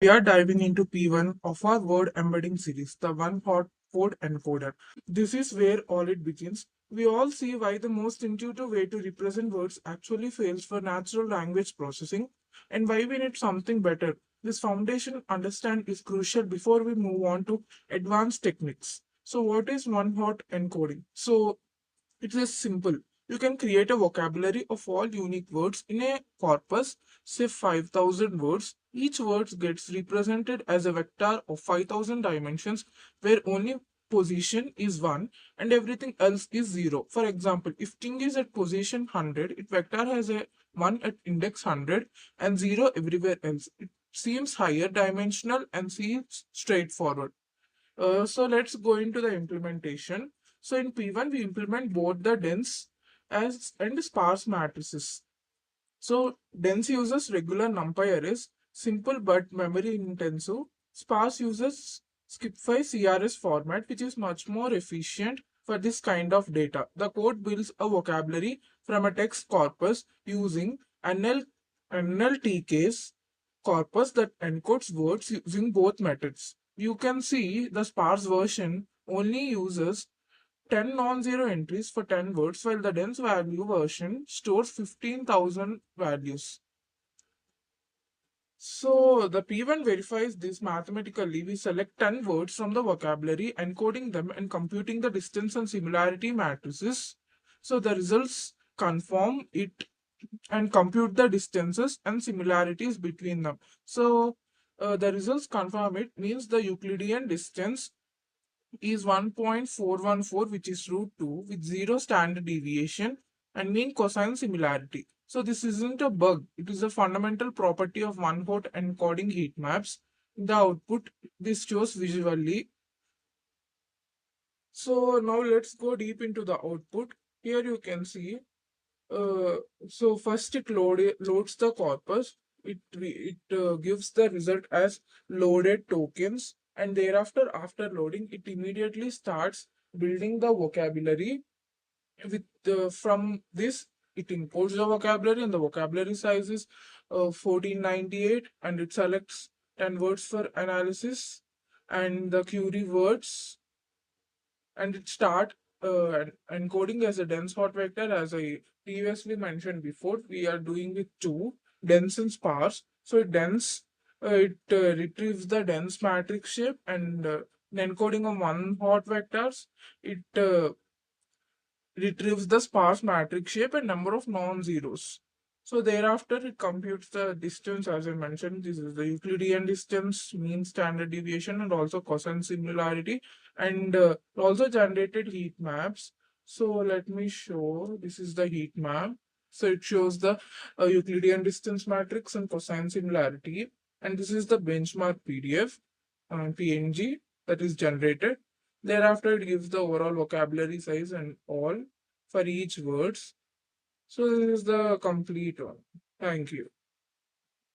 We are diving into P1 of our word embedding series, the one hot word encoder. This is where all it begins. We all see why the most intuitive way to represent words actually fails for natural language processing and why we need something better. This foundation understand is crucial before we move on to advanced techniques. So what is one hot encoding? So it is simple. You can create a vocabulary of all unique words in a corpus, say 5,000 words. Each word gets represented as a vector of 5,000 dimensions where only position is 1 and everything else is 0. For example, if thing is at position 100, it vector has a 1 at index 100 and 0 everywhere else. It seems higher dimensional and seems straightforward. So let's go into the implementation. So in P1, we implement both the dense as and sparse matrices. So dense uses regular NumPy arrays, simple but memory intensive. Sparse uses SkipFi CRS format, which is much more efficient for this kind of data. The code builds a vocabulary from a text corpus using NLTK's corpus that encodes words using both methods. You can see the sparse version only uses 10 non-zero entries for 10 words, while the dense value version stores 15,000 values. So the P1 verifies this mathematically. We select 10 words from the vocabulary, encoding them and computing the distance and similarity matrices. So the results confirm it and compute the distances and similarities between them. So the results confirm it means the Euclidean distance is 1.414, which is root 2 with 0 standard deviation and mean cosine similarity. So this isn't a bug, it is a fundamental property of one-hot encoding heat maps. The output this shows visually. So now let's go deep into the output. Here you can see uh, so first it loads the corpus. It gives the result as loaded tokens, and thereafter, after loading, it immediately starts building the vocabulary. With from this, it imports the vocabulary, and the vocabulary size is 1498, and it selects 10 words for analysis, and the query words and it start encoding as a dense hot vector. As I previously mentioned before, we are doing with two, dense and sparse. So it retrieves the dense matrix shape, and encoding of one hot vectors, it retrieves the sparse matrix shape and number of non-zeros. So thereafter, it computes the distance. As I mentioned, this is the Euclidean distance, mean standard deviation, and also cosine similarity, and also generated heat maps. So let me show. This is the heat map. So it shows the Euclidean distance matrix and cosine similarity, and this is the benchmark PDF PNG that is generated. Thereafter, it gives the overall vocabulary size and all for each words. So this is the complete one. Thank you.